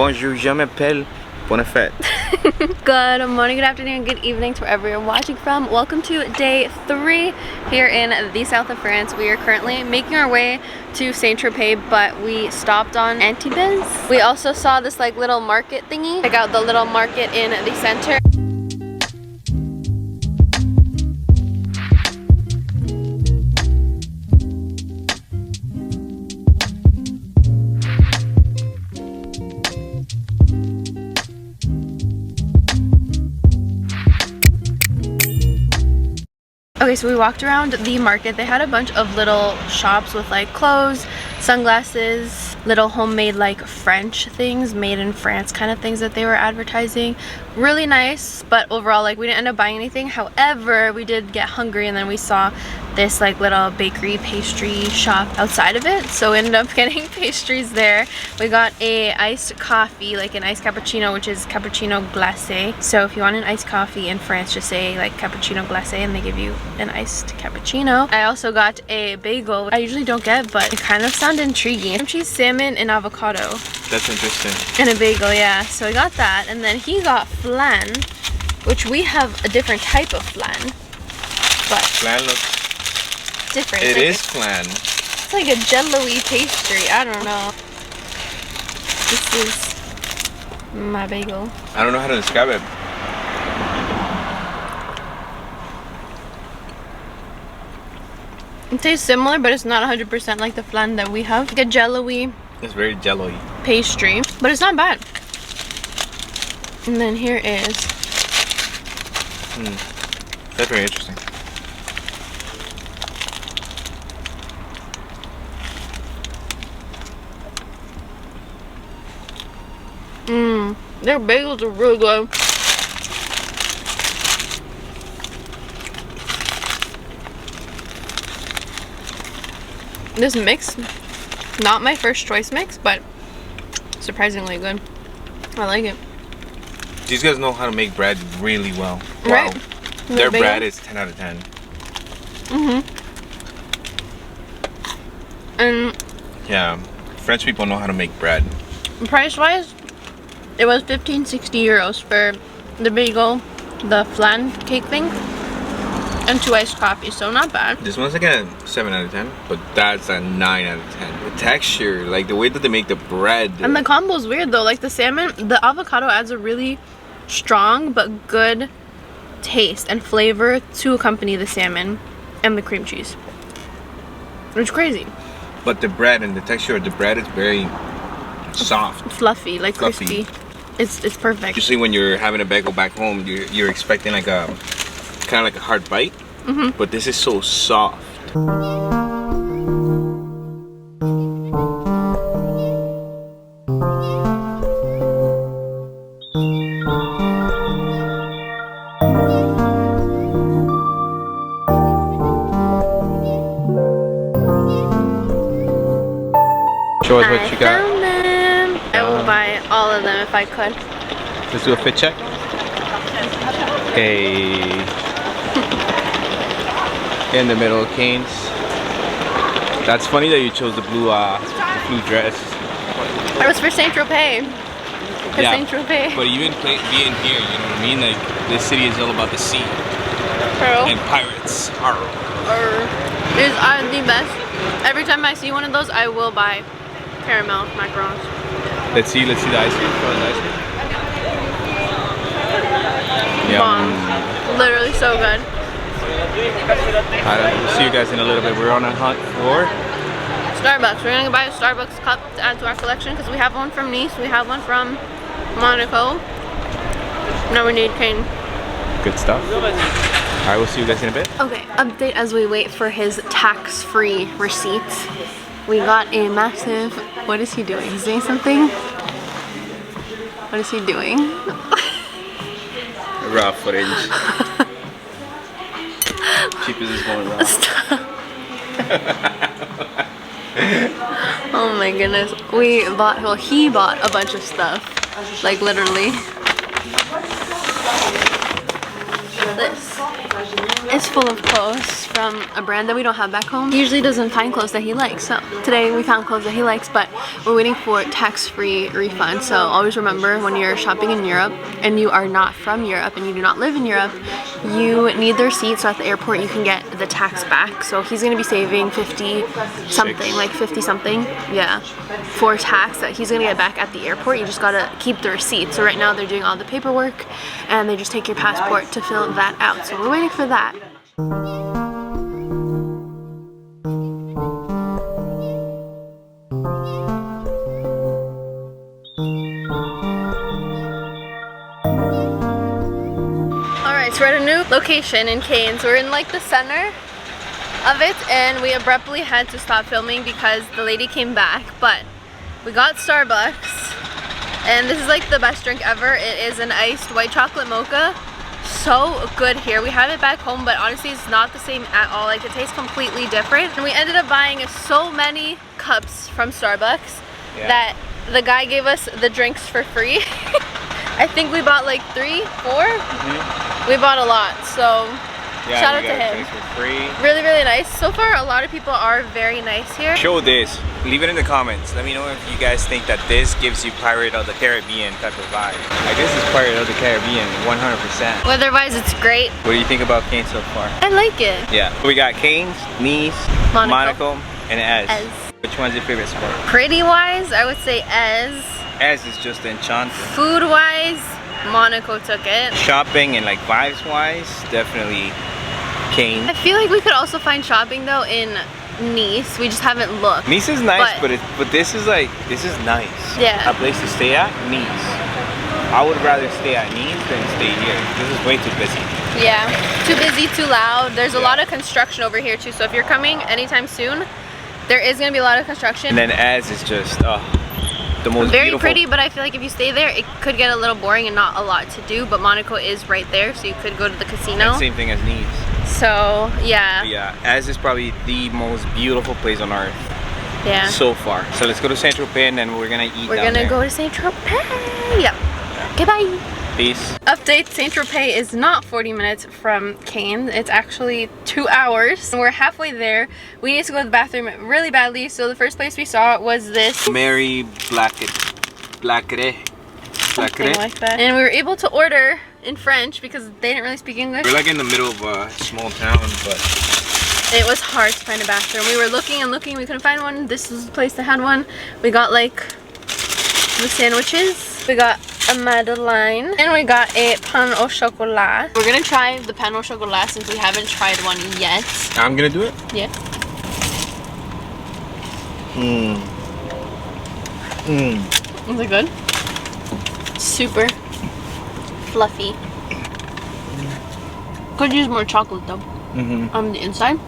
Bonjour, je m'appelle. Bonne fête. Good morning, good afternoon, good evening to wherever you're watching from. Welcome to day 3 here in the south of France. We are currently making our way to St. Tropez, but we stopped on Antibes. We also saw this like little market thingy. Check out the little market in the center. Okay, so we walked around the market. They had a bunch of little shops with like clothes, sunglasses, little homemade like French things, made in France kind of things that they were advertising. Really nice, but overall like we didn't end up buying anything. However, we did get hungry and then we saw this like little bakery pastry shop outside of it, so we ended up getting pastries there. We got a iced coffee, like an iced cappuccino, which is cappuccino glacé. So if you want an iced coffee in France, just say like cappuccino glacé and they give you an iced cappuccino. I also got a bagel. I usually don't get, but it kind of sounded intriguing. Cream cheese, salmon, and avocado. That's interesting. And a bagel, yeah. So I got that, and then he got flan, which we have a different type of flan. But Flan looks different. It is flan. It's like a jello-y pastry. I don't know. This is my bagel. I don't know how to describe it. It tastes similar, but it's not 100% like the flan that we have. Like a jello-y. It's very jello-y. Pastry, but it's not bad. And then here is. That's very interesting. Their bagels are really good. This mix, not my first choice mix, but surprisingly good. I like it. These guys know how to make bread really well. Wow. Right. Their bread is 10 out of 10. And Yeah, French people know how to make bread. price-wise, it was 15-60 euros for the bagel, the flan cake thing, and 2 iced coffees, so not bad. This one's like a 7 out of 10, but that's a 9 out of 10. The texture, like the way that they make the bread. And the combo's weird though, like the salmon, the avocado adds a really strong but good taste and flavor to accompany the salmon and the cream cheese. It's crazy. But the bread and the texture of the bread is very soft. Fluffy, like Fluffy. crispy. It's perfect. Usually when you're having a bagel back home, you're expecting like a kind of like a hard bite, but this is so soft. Show us what you got. Found them. I will buy all of them if I could. Let's do a fit check. Hey. In the middle, Canes. That's funny that you chose the blue dress. It was for St. Tropez. Yeah, St. Tropez. but even being here, you know what I mean? Like, this city is all about the sea and pirates. Arr. These are the best. Every time I see one of those, I will buy caramel macarons. Let's see the ice cream. Show us the ice cream. Bomb. Literally so good. Alright, we'll see you guys in a little bit. We're on a hunt for Starbucks. We're gonna buy a Starbucks cup to add to our collection because we have one from Nice, we have one from Monaco. Now we need cane. good stuff. Alright, we'll see you guys in a bit. Okay, update as we wait for his tax-free receipts. We got a massive. What is he doing? He's doing something? What is he doing? Raw footage. Cheapest is going raw. Stop. Oh my goodness. We bought, well, he bought a bunch of stuff. Like literally. This is full of clothes from a brand that we don't have back home. He usually doesn't find clothes that he likes, so today we found clothes that he likes, but we're waiting for tax-free refund. So always remember, when you're shopping in Europe and you are not from Europe and you do not live in Europe, you need the receipt so at the airport you can get the tax back. So he's gonna be saving 50 something, like 50 something, yeah, for tax that he's gonna get back at the airport. You just gotta keep the receipt. So right now they're doing all the paperwork and they just take your passport to fill that out. So we're waiting for that. Alright, so we're at a new location in Cannes. We're in like the center of it and we abruptly had to stop filming because the lady came back, but we got Starbucks and this is like the best drink ever. It is an iced white chocolate mocha. So good here. We have it back home, but honestly it's not the same at all. Like, it tastes completely different. And we ended up buying so many cups from Starbucks that the guy gave us the drinks for free. I think we bought like 3, 4. We bought a lot, so yeah, shout out to him. For free. Really, really nice. So far, a lot of people are very nice here. Show this. Leave it in the comments. Let me know if you guys think that this gives you Pirate of the Caribbean type of vibe. I guess it's Pirate of the Caribbean, 100%. Weather-wise, it's great. What do you think about Cannes so far? I like it. Yeah. We got Cannes, Nice, Monaco, and Ez. Which one's your favorite spot? Pretty-wise, I would say Ez. Ez is just enchanting. Food-wise, Monaco took it. Shopping and like vibes-wise, definitely Cannes. I feel like we could also find shopping though in Nice. We just haven't looked. Nice is nice, but this is nice. Yeah. A place to stay at, Nice. I would rather stay at Nice than stay here. This is way too busy. Yeah, too busy, too loud. There's a lot of construction over here too. So if you're coming anytime soon, there is gonna be a lot of construction. And then Ez is just the most very beautiful. pretty, but I feel like if you stay there, it could get a little boring and not a lot to do. But Monaco is right there, so you could go to the casino. And same thing as Nice. So yeah. But yeah, Ez is probably the most beautiful place on earth. Yeah. So far. So let's go to St.Tropez and then we're gonna eat. We're gonna go to St.Tropez. Yeah. Okay, bye. Peace. Update: St.Tropez is not 40 minutes from Cannes. It's actually 2 hours. We're halfway there. We need to go to the bathroom really badly. So the first place we saw was this. Mary Blackett. Something like that. And we were able to order in French because they didn't really speak English. We're like in the middle of a small town, but it was hard to find a bathroom. We were looking and looking, we couldn't find one. This was the place that had one. We got like the sandwiches. We got a madeleine and we got a pain au chocolat. We're gonna try the pain au chocolat since we haven't tried one yet. I'm gonna do it? Yeah. Is it good? Super fluffy. Could use more chocolate though. On the inside.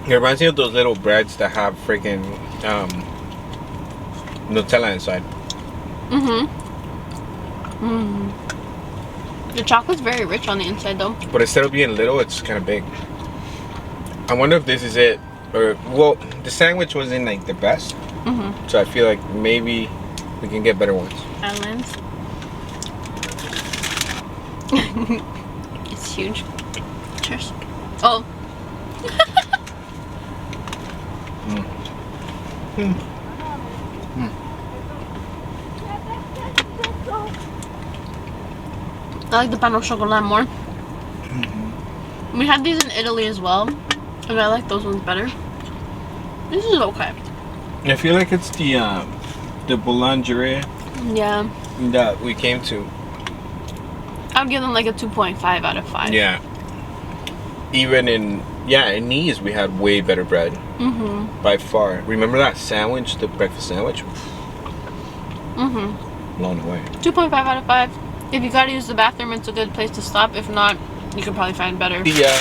It reminds me of those little breads that have freaking Nutella inside. The chocolate's very rich on the inside though. But instead of being little, it's kind of big. I wonder if this is it. Or, well, the sandwich wasn't like the best. So I feel like maybe we can get better ones. Islands. It's huge. Cheers. Oh. I like the pain au chocolat more. We had these in Italy as well, and I like those ones better. This is okay. I feel like it's the boulangerie that we came to. I'd give them like a 2.5 out of 5. Yeah. Even in Nice we had way better bread. By far. Remember that sandwich, the breakfast sandwich? Blown away. 2.5 out of 5. If you gotta use the bathroom, it's a good place to stop. If not, you can probably find better. Yeah.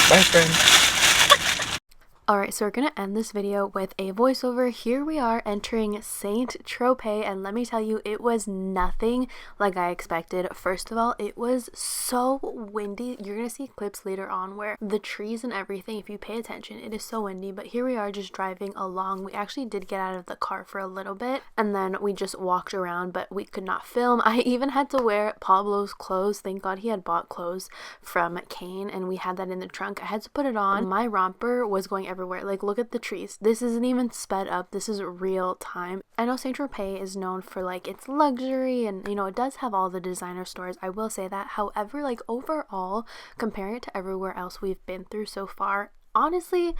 Bye, friends. Alright, so we're gonna end this video with a voiceover. Here we are entering St. Tropez, and let me tell you, it was nothing like I expected. First of all, it was so windy. You're gonna see clips later on where the trees and everything, if you pay attention, it is so windy. But here we are just driving along. We actually did get out of the car for a little bit, and then we just walked around, but we could not film. I even had to wear Pablo's clothes. Thank God he had bought clothes from Kane, and we had that in the trunk. I had to put it on. My romper was going everywhere. Like, look at the trees. This isn't even sped up. This is real time. I know St. Tropez is known for like its luxury, and you know, it does have all the designer stores. I will say that. However, like overall, comparing it to everywhere else we've been through so far, honestly,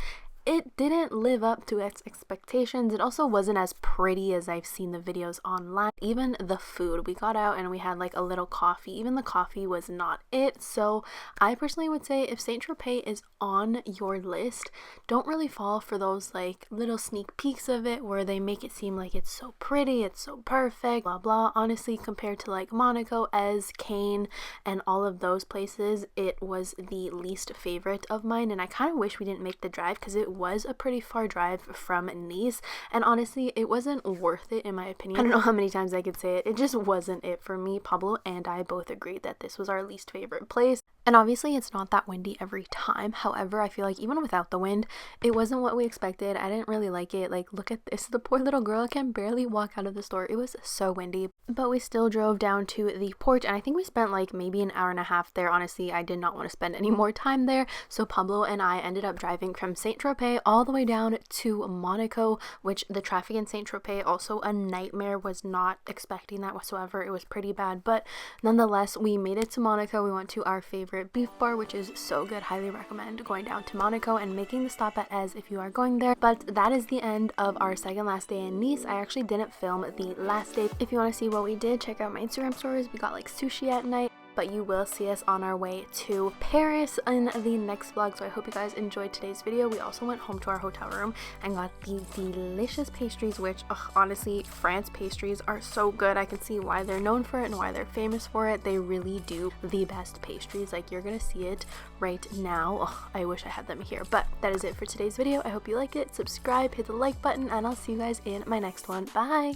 it didn't live up to its expectations. It also wasn't as pretty as I've seen the videos online. Even the food, we got out and we had like a little coffee. Even the coffee was not it. So I personally would say if St. Tropez is on your list, don't really fall for those like little sneak peeks of it where they make it seem like it's so pretty, it's so perfect, blah blah. Honestly, compared to like Monaco, Kane, and all of those places, it was the least favorite of mine, and I kind of wish we didn't make the drive because it was a pretty far drive from Nice, and honestly it wasn't worth it in my opinion. I don't know how many times I could say it. It just wasn't it for me. Pablo and I both agreed that this was our least favorite place, and obviously it's not that windy every time. However, I feel like even without the wind, it wasn't what we expected. I didn't really like it. Like, look at this, the poor little girl can barely walk out of the store. It was so windy, but we still drove down to the port, and I think we spent like maybe an hour and a half there. Honestly, I did not want to spend any more time there, so Pablo and I ended up driving from St. Tropez all the way down to Monaco, which the traffic in St. Tropez also a nightmare. Was not expecting that whatsoever. It was pretty bad, but nonetheless we made it to Monaco. We went to our favorite beef bar, which is so good. Highly recommend going down to Monaco and making the stop at Ez if you are going there. But that is the end of our second last day in Nice. I actually didn't film the last day. If you want to see what we did, check out my Instagram stories. We got like sushi at night, but you will see us on our way to Paris in the next vlog. So I hope you guys enjoyed today's video. We also went home to our hotel room and got the delicious pastries, which honestly, France pastries are so good. I can see why they're known for it and why they're famous for it. They really do the best pastries. Like, you're gonna see it right now. I wish I had them here. But that is it for today's video. I hope you liked it. Subscribe, hit the like button, and I'll see you guys in my next one. Bye.